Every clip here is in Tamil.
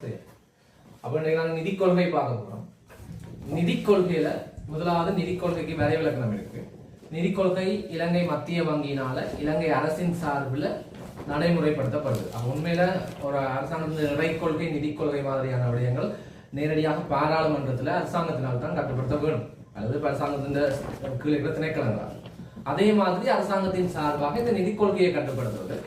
அப்ப நாங்கள் நிதி கொள்கை பார்க்க போறோம். நிதி கொள்கையில முதலாவது நிதி கொள்கைக்கு வரைவிலக்கணம் இருக்கு. நிதி கொள்கை இலங்கை மத்திய வங்கியினால இலங்கை அரசின் சார்பில் நடைமுறைப்படுத்தப்படுது. உண்மையில ஒரு அரசாங்கத்தின் இறை கொள்கை நிதி கொள்கை மாதிரியான விடயங்கள் நேரடியாக பாராளுமன்றத்தில் அரசாங்கத்தினால் தான் கட்டுப்படுத்த வேணும், அல்லது அரசாங்கத்தின் கீழே திணைக்களங்களால். அதே மாதிரி அரசாங்கத்தின் சார்பாக இந்த நிதி கொள்கையை கட்டுப்படுத்துவது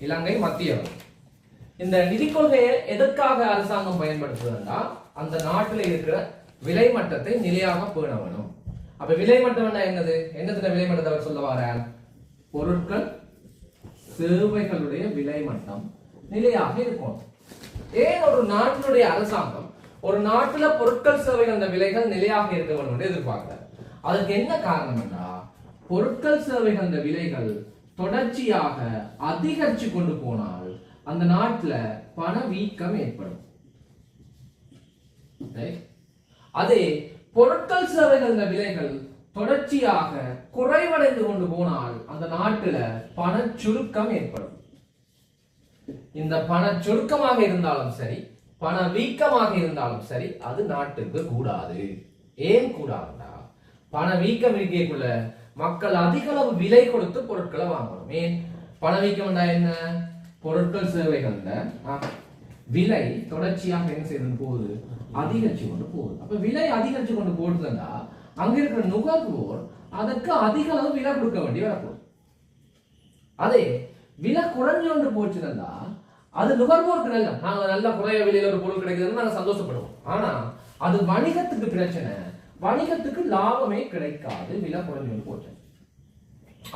இலங்கை மத்திய வங்கி. இந்த நிதி கொள்கையை எதற்காக அரசாங்கம் பயன்படுத்துவதுன்னா அந்த நாட்டில் இருக்கிற விலை மட்டத்தை நிலையாக பேண வேணும். அப்ப விலை மட்டம் என்னது? என்னத்துல விலை மட்டத்தை அவர் சொல்ல வர? பொருட்கள் சேவைகளுடைய விலை மட்டம் நிலையாக இருக்கும். ஏன் ஒரு நாட்டினுடைய அரசாங்கம் ஒரு நாட்டுல பொருட்கள் சேவைகள் விலைகள் நிலையாக இருக்க வேண்டும் என்று எதிர்பார்க்கிறார்? அதுக்கு என்ன காரணம் என்றா, பொருட்கள் சேவைகள் விலைகள் தொடர்ச்சியாக அதிகரிச்சு கொண்டு போனால் அந்த நாட்டுல பண வீக்கம் ஏற்படும். அதே பொருட்கள் சேவைகள் விலைகள் தொடர்ச்சியாக குறைவடைந்து கொண்டு போனால் அந்த நாட்டுல பண சுருக்கம் ஏற்படும். இந்த பண சுருக்கமாக இருந்தாலும் சரி, பண வீக்கமாக இருந்தாலும் சரி, அது நாட்டுக்கு கூடாது. ஏன் கூடாதுன்னா, பண வீக்கம் இருக்கக்குள்ள மக்கள் அதிக அளவு விலை கொடுத்து பொருட்களை வாங்கணும். ஏன் பணவீக்கம் என்ன? பொருட்கள் சேவைகள் விலை தொடர்ச்சியாக என்ன செய்யறது போகுது? அதிகரிச்சு கொண்டு போகுது. அப்ப விலை அதிகரிச்சு கொண்டு போடுதுன்னா அங்க இருக்கிற நுகர்வோர் அதற்கு அதிக அளவு விலை கொடுக்க வேண்டி வரப்போகுது. அதே விலை குறைஞ்சு கொண்டு போச்சுன்னா அது நுகர்வோருக்கு நல்ல, நாங்க நல்ல குறைய விலையில ஒரு பொருள் கிடைக்குதுன்னு நாங்க சந்தோஷப்படுவோம். ஆனா அது வணிகத்துக்கு பிரச்சனை, வணிகத்துக்கு லாபமே கிடைக்காது விலை குறைஞ்சு போச்சு.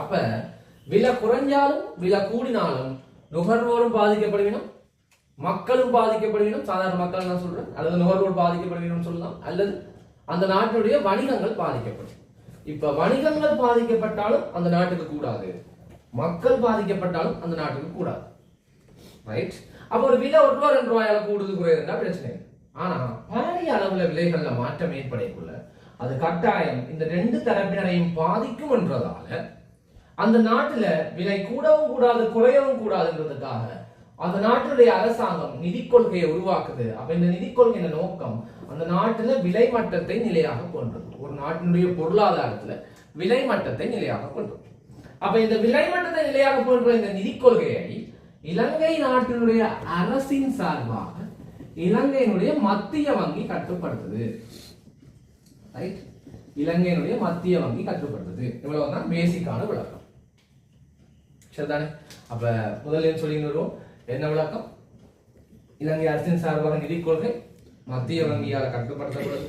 அப்ப விலை குறைஞ்சாலும் விலை கூடினாலும் நுகர்வோரும் பாதிக்கப்படுவினும், மக்களும் பாதிக்கப்படுவினும். சாதாரண மக்கள் நான் சொல்றேன், அல்லது நுகர்வோர் பாதிக்கப்படுவினும் சொல்லலாம், அல்லது அந்த நாட்டுடைய வணிகங்கள் பாதிக்கப்படும். இப்ப வணிகங்கள் பாதிக்கப்பட்டாலும் அந்த நாட்டுக்கு கூடாது, மக்கள் பாதிக்கப்பட்டாலும் அந்த நாட்டுக்கு கூடாது. ரைட்? அப்ப ஒரு விலை ₹1 2 கூடுது குறையுதுன்னா பிரச்சனை. ஆனா பாரிய அளவுல விலைகள்ல மாற்றம் ஏற்படக்குள்ள அது கட்டாயம் இந்த ரெண்டு தரப்பினரையும் பாதிக்கும் என்றதால அந்த நாட்டுல விலை கூடவும் கூடாது குறையவும் கூடாதுன்றதுக்காக அந்த நாட்டுடைய அரசாங்கம் நிதி கொள்கையை உருவாக்குது. அப்ப இந்த நிதி கொள்கையின் நோக்கம் அந்த நாட்டுல விலை மட்டத்தை நிலையாக கொண்டது. ஒரு நாட்டினுடைய பொருளாதாரத்துல விலை மட்டத்தை நிலையாக கொண்டது. அப்ப இந்த விலை மட்டத்தை நிலையாக கொண்ட இந்த நிதி கொள்கையை இலங்கை நாட்டினுடைய அரசின் சார்பாக இலங்கையினுடைய மத்திய வங்கி கட்டுப்படுத்துது. ரைட்? இலங்கையினுடைய மத்திய வங்கி கட்டுப்படுத்துது. இவ்வளவுதான் பேசிக்கான விளக்கம். சரிதானே? அப்ப முதலில் சொல்லி வருவோம். என்ன விளக்கம்? இலங்கை அரசின் சார்பாக நிதி கொள்கை மத்திய வங்கியால் கட்டுப்படுத்தப்படுது.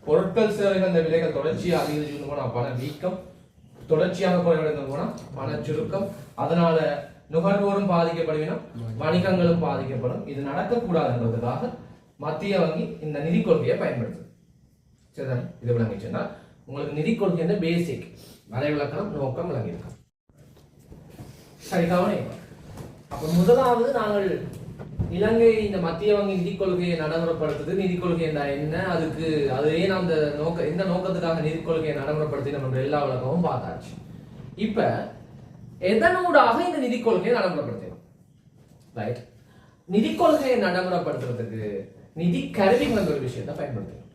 பொருட்கள் சேவைகள் அந்த விலைகள் தொடர்ச்சியாக அதிகரிச்சு போனா பண வீக்கம், தொடர்ச்சியாக குறைவடைந்து போனா பண சுருக்கம், அதனால நுகர்வோரும் பாதிக்கப்படுவினும் வணிகங்களும் பாதிக்கப்படும். இது நடக்கக்கூடாதுன்றதுக்காக மத்திய வங்கி இந்த நிதி கொள்கையை பயன்படுத்துது. சரிதானே? இது விளங்கிச்சுன்னா உங்களுக்கு நிதி கொள்கை பேசிக் வரை விளக்கம் நோக்கம் விளங்கியிருக்கும். சரி, கவனிங்க. அப்ப முதலாவது நாங்கள் இலங்கை இந்த மத்திய வங்கி நிதி கொள்கையை நடைமுறைப்படுத்துது. நிதி கொள்கை என்ன, அதுக்கு அது ஏன் அந்த நோக்க எந்த நோக்கத்துக்காக நிதி கொள்கையை நடைமுறைப்படுத்தி நம்ம எல்லா விளக்கமும் பார்த்தாச்சு. இப்ப எதனூடாக இந்த நிதி கொள்கையை நடைமுறைப்படுத்தணும்? ரைட்? நிதி கொள்கையை நடைமுறைப்படுத்துறதுக்கு நிதி கருவிகள் ஒரு விஷயத்தை பயன்படுத்தணும்.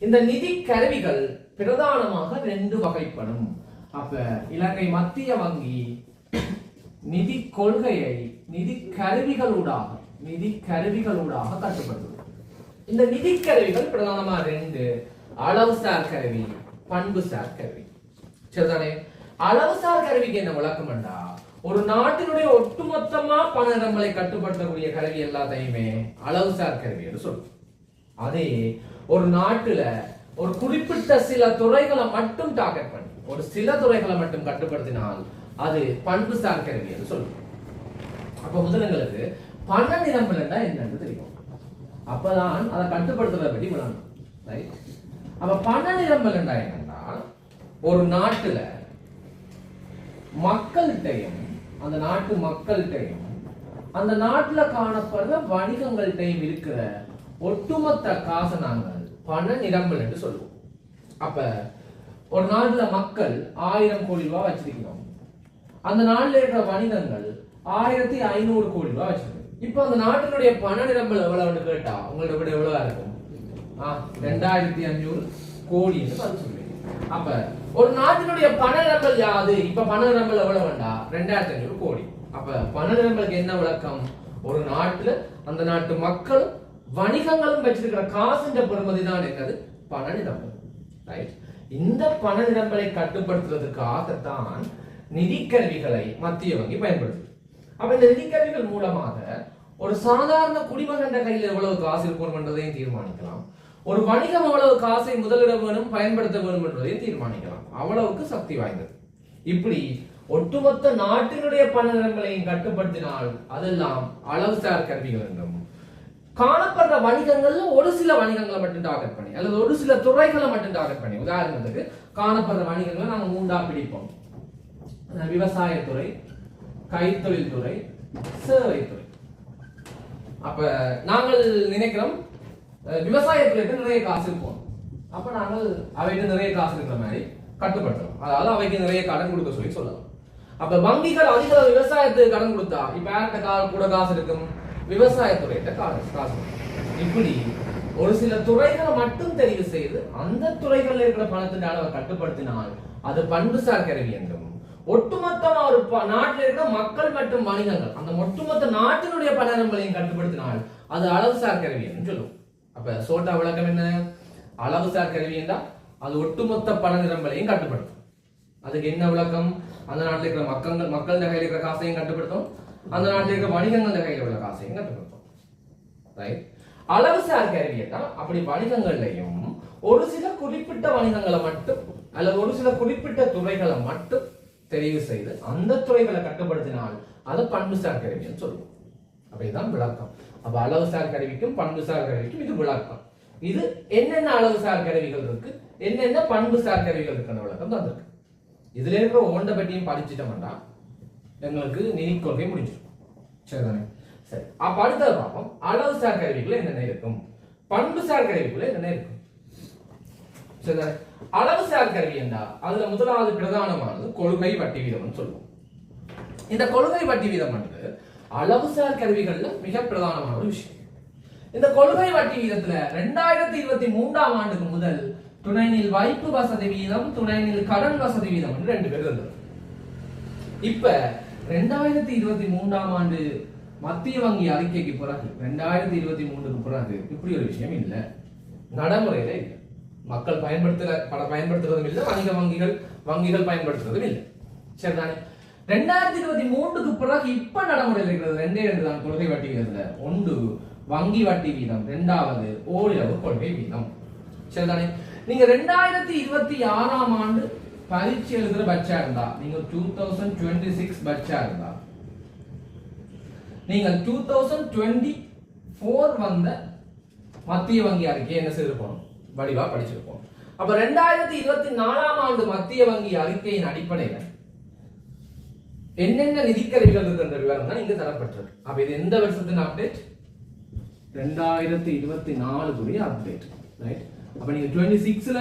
இந்த நிதி கருவிகள் பிரதானமாக 2 வகைப்படும். அப்ப இலங்கை மத்திய வங்கி நிதி கொள்கையை நிதி கருவிகளூடாக கட்டுப்படுத்துவது. இந்த நிதி கருவிகள் பிரதானமா 2: அளவுசார் கருவி, பண்புசார் கருவி. சரிதானே? அளவுசார் கருவிக்கு என்ன விளக்கம் என்றா, ஒரு நாட்டினுடைய ஒட்டுமொத்தமா பண நிரம்பலை கட்டுப்படுத்தக்கூடிய கருவி எல்லாத்தையுமே அளவுசார் கருவி என்று சொல்லும். அதே ஒரு நாட்டுல ஒரு குறிப்பிட்ட சில துறைகளை மட்டும் டார்கெட் பண்ணி ஒரு சில துறைகளை மட்டும் கட்டுப்படுத்தினால் அது பண்புசார் கருவி என்று சொல்லும். அப்ப முதலங்களுக்கு பண நிரம்பல் என்னன்னு தெரியும், அப்பதான் அதை கட்டுப்படுத்துறத பற்றி விளங்கும். ரைட்? அப்ப பண நிரம்பல் என்னன்னா, ஒரு நாட்டுல மக்கள்கிட்டையும் அந்த நாட்டு மக்கள்கிட்டையும் அந்த நாட்டுல காணப்படுற வணிகங்கள்கிட்டையும் இருக்கிற ஒட்டுமொத்த காசை நாங்கள் பண நிரம்பல் என்று சொல்லுவோம். அப்ப ஒரு நாட்டுல மக்கள் 1000 கோடி ரூபாய் வச்சிருக்கிறோம், அந்த நாட்டில் இருக்கிற வணிகங்கள் 1500 கோடி ரூபாய் வச்சிருக்கு. இப்ப அந்த நாட்டினுடைய பண நிரம்பல் எவ்வளவுன்னு கேட்டா உங்களோட விட எவ்வளவா இருக்கும்? 2500 கோடி என்று பதில் சொல்லுவீங்க. அப்ப ஒரு நாட்டினுடைய பண நிரம்பல் யாது? இப்ப பண நிரம்பல் எவ்வளவு வேண்டா? 2500 கோடி. அப்ப பண நிரம்பலுக்கு என்ன விளக்கம்? ஒரு நாட்டுல அந்த நாட்டு மக்களும் வணிகங்களும் வச்சிருக்கிற காசுன்ற பெறுமதி தான் என்னது? பண நிரம்பல். ரைட். இந்த பண நிரம்பலை கட்டுப்படுத்துவதற்காகத்தான் நிதி கருவிகளை மத்திய வங்கி பயன்படுத்துது. அப்ப இந்த நிதி கருவிகள் மூலமாக ஒரு சாதாரண குடிமகன் கையில் எவ்வளவு காசு இருக்கும் என்றதையும் தீர்மானிக்கலாம். ஒரு வணிகம் எவ்வளவு காசை முதலிட வேணும் பயன்படுத்த வேண்டும் என்பதையும் தீர்மானிக்கலாம். அவ்வளவுக்கு சக்தி வாய்ந்தது. இப்படி ஒட்டுமொத்த நாட்டினுடைய பண நிரம்பலையும் கட்டுப்படுத்தினால் அதெல்லாம் அளவுசார் கருவிகள் என்றும், காணப்படுற வணிகங்கள்ல ஒரு சில வணிகங்களை மட்டும் டார்கெட் பண்ணி அல்லது ஒரு சில துறைகளை மட்டும் டார்கெட் பண்ணி, உதாரணத்துக்கு காணப்படுற வணிகங்களை நாங்க மூண்டா பிடிப்போம். விவசாயத்துறை, கைத்தொழில் துறை, சேவைத்துறை. அப்ப நாங்கள் நினைக்கிறோம் விவசாயத்துறைக்கு நிறைய காசு இருக்கும், அப்ப நாங்கள் அவைக்கு நிறைய காசு இருக்கிற மாதிரி கட்டுப்படுத்தணும். அதாவது அவைக்கு நிறைய கடன் கொடுக்க சொல்லலாம். அப்ப வங்கிகள் அதிக விவசாயத்துக்கு கடன் கொடுத்தா இப்ப யார்கிட்ட கூட காசு இருக்கும்? விவசாயத்துறையிட்ட காசு. இப்படி ஒரு சில துறைகளை மட்டும் தெரிவு செய்து அந்த துறைகளில் இருக்கிற பணத்தின் அளவை கட்டுப்படுத்தினால் அது பண்புசார் கருவி என்றும், ஒட்டுமொத்தமா ஒரு நாட்டில் இருக்கிற மக்கள் மற்றும் வணிகங்கள் அந்த ஒட்டுமொத்த நாட்டினுடைய பண நிரம்பலையும் கட்டுப்படுத்தினால் அது அளவுசார் கருவி என்று சொல்லும். அப்ப சோட்டா விளக்கம் என்ன? அளவுசார் கருவி என்றால் அது ஒட்டுமொத்த பண நிரம்பலையும் கட்டுப்படுத்தும். அதுக்கு என்ன விளக்கம்? அந்த நாட்டில் இருக்கிற மக்கள் கையில் இருக்கிற காசையும் கட்டுப்படுத்தும், அந்த நாட்டில் இருக்கிற வணிகங்கள் கையில் உள்ள காசையும் கட்டுப்படுத்தும். ரைட். அளவுசார் கருவியை தான் அப்படி வணிகங்கள்லையும் ஒரு சில குறிப்பிட்ட வணிகங்களை மட்டும் அல்லது ஒரு சில குறிப்பிட்ட துறைகளை மட்டும் தெரிவு செய்து அந்த துறைகளை கட்டுப்படுத்தினால் அதை பண்புசார் கருவின்னு சொல்லுவோம். அப்படிதான் விளக்கம். அப்ப அளவுசார் கருவிக்கும் பண்புசார் கருவிக்கும் இது விளக்கம். இது என்னென்ன அளவுசார் கருவிகள் இருக்கு, என்னென்ன பண்புசார் கருவிகள் இருக்குன்னு விளக்கம் தான் இருக்கு. இதுல இருக்கிற ஒவ்வொன்றை பற்றியும் படிச்சுட்டோம்னா எங்களுக்கு நிதி கொள்கை முடிஞ்சிடும். சரிதானே? சரி. அப்ப அடுத்தது பார்ப்போம், அளவுசார் கருவிகள் என்னென்ன இருக்கும், பண்புசார் கருவிகள் என்னென்ன இருக்கும். சரிதானே? அளவுசார் கருவி என்றா அதுல முதலாவது பிரதானமானது கொள்கை வட்டி வீதம் சொல்லுவோம். இந்த கொள்கை வட்டி வீதம் வந்து அளவுசார் கருவிகள்ல மிக பிரதானமான ஒரு விஷயம். இந்த கொள்கை வட்டி வீதத்துல 2023ஆம் ஆண்டுக்கு முதல் துணைநில் வைப்பு வசதி வீதம், துணைநில் கடன் வசதி வீதம் என்று 2 பேர் இருந்தது. இப்ப 2023ஆம் ஆண்டு மத்திய வங்கி அறிக்கைக்கு பிறகு 2023க்கு பிறகு இப்படி ஒரு விஷயம் இல்லை, நடைமுறையில இல்லை. மக்கள் பயன்படுத்துறதும் இல்லை, வங்கிகள் பயன்படுத்துறதும் இல்லை. சரிதானே? 2023க்கு பிறகு இப்ப நடைமுறையில் இருக்கிறது 2 தான் கொள்கை வட்டி வீதத்துல. ஒன்று வங்கி வட்டி வீதம், 2வது ஓரிரவு கொள்கை வீதம். சரிதானே? நீங்க 2026ஆம் ஆண்டு பரீட்சை எழுதுற பட்சா இருந்தா, நீங்க 2026 பட்சா இருந்தா, நீங்க 2024 வந்த மத்திய வங்கி அறிக்கை என்ன செய்திருப்போம்? வடிவா படிச்சிருப்போம். அப்ப 2024ஆம் ஆண்டு மத்திய வங்கி அறிக்கையின் அடிப்படையில் என்னென்ன நிதிக்கருவிகள் இருக்கின்ற விவரம் தான் இங்கு தரப்பட்டிருக்கு. அப்ப இது எந்த வருஷத்தின் அப்டேட்? 2024 அப்டேட். ரைட். அப்ப நீங்க 26ல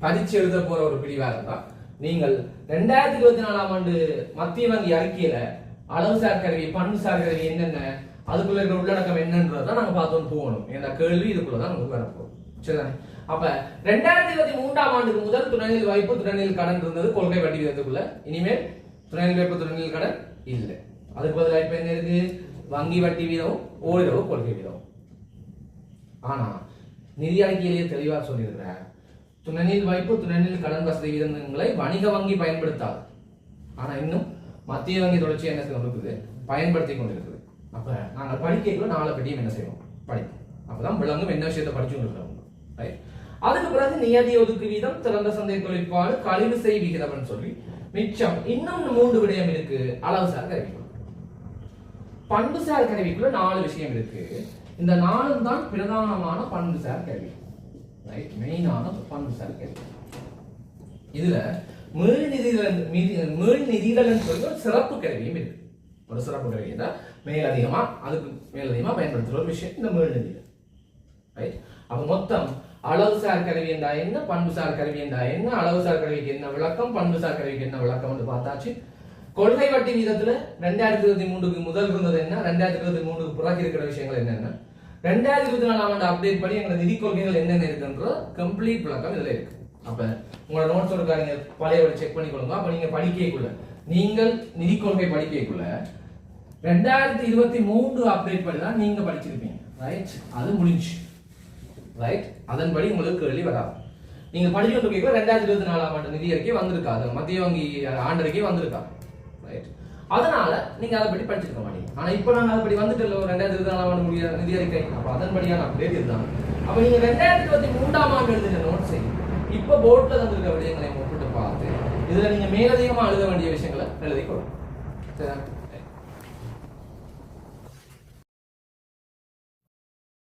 பரீட்சை எழுத போற ஒரு பிரிவா இருந்தா நீங்கள் 2024ஆம் ஆண்டு மத்திய வங்கி அறிக்கையில அளவுசார் கருவி, பண்புசார் கருவி என்னென்ன, அதுக்குள்ள இருக்கிற உள்ளடக்கம் என்னன்றதான் நாங்க பார்த்தோம் போகணும். இந்த கேள்வி இதுக்குள்ளதான் நமக்கு வரப்போம். சரிதானே? அப்ப 2023ஆம் ஆண்டுக்கு முதல் துணைநில் வைப்பு, துணைநில் கடன் இருந்தது கொள்கை வட்டி வீதத்துக்குள்ள. இனிமேல் துணைநில் வைப்பு, துணைநில் கடன் இல்லை. அதுக்கு பதிலாக இப்ப என்ன இருக்கு? வங்கி வட்டி வீதம், ஓரிரவு கொள்கை வீதம். ஆனா நிதி அறிக்கையிலேயே தெளிவா சொல்லியிருக்கிற துணைநில் வைப்பு, துணைநில் கடன் வசதி வீதங்களை வணிக வங்கி பயன்படுத்தாது. ஆனா இன்னும் மத்திய வங்கி தொடர்ச்சி என்ன செய்து பயன்படுத்தி கொண்டிருக்குது. அப்ப நாங்கள் படிக்கக்குள்ள 4 பற்றியும் என்ன செய்வோம்? படிப்போம். அப்பதான் விளங்கும் என்ன விஷயத்தை படிச்சு கொண்டிருக்கிறோம். அதுக்கு பிறகு நியதி ஒதுக்கு வீதம், திறந்த சந்தை தொழிற்பாடு, கழிவு செய் விகிதம் சொல்லி மிச்சம் இன்னும் 3 விடயம் இருக்கு. அளவுசார் கருவிகள், பண்புசார் கருவிக்குள்ள 4 விஷயம் இருக்கு. இந்த 4 தான் பிரதானமான பண்புசார் கருவி. ரைட். மெயினான பண்புசார் கருவி. இதுல மீள் நிதிகள் சொல்லி ஒரு சிறப்பு கருவியும் இருக்கு. ஒரு சிறப்பு கருவி தான் மேலதிகமா பயன்படுத்துற ஒரு விஷயம் இந்த மீள் நிதிகள். ரைட். அப்ப மொத்தம் அளவுசார் கருவி என்றா என்ன, பண்புசார் கருவி என்றா என்ன, அளவுசார் கருவிக்கு என்ன விளக்கம், பண்புசார் கருவிக்கு என்ன விளக்கம் என்று பார்த்தாச்சு. கொள்கை வட்டி வீதத்துல 2023க்கு முதல் இருந்தது என்ன, 2023க்கு பிறகு இருக்கிற விஷயங்கள் என்னென்ன, 2024ஆம் ஆண்டு அப்டேட் படி எங்க நிதி கொள்கைகள் என்னென்ன இருக்குன்ற கம்ப்ளீட் விளக்கம் இதுல இருக்கு. அப்ப உங்களோட நோட்ஸ் இருக்கா, நீங்க பழைய செக் பண்ணிக்கொள்ளுங்க. அப்ப நீங்க படிக்கக்குள்ள, நீங்கள் நிதி கொள்கை படிக்கக்குள்ள 2023 அப்டேட் படி தான் நீங்க படிச்சிருப்பீங்க, ரைட்? அது முடிஞ்சு, ரைட்? அதன்படி உங்களுக்கு கேள்வி வராது. நீங்க படிச்சுட்டு இருக்கீங்க 2024ஆம் ஆண்டு நிதி அறிக்கை வந்திருக்காது, மத்திய வங்கி ஆண்டறிக்கை வந்திருக்காது, ரைட்? அதனால நீங்க அதை பற்றி படிச்சிருக்க மாட்டீங்க. ஆனா இப்ப நாங்க அதை படி வந்துட்டு இல்லை 2024ஆம் ஆண்டு முடிய நிதி அறிக்கை, அப்ப அதன்படியான அப்டேட் இதுதான். அப்ப நீங்க 2023ஆம் ஆண்டு எழுதின நோட்ஸை இப்ப போர்ட்ல தந்திருக்க விடயங்களை ஒப்பிட்டு பார்த்து இதுல நீங்க மேலதிகமா எழுத வேண்டிய விஷயங்களை எழுதிக்கொள்ளும். சரி.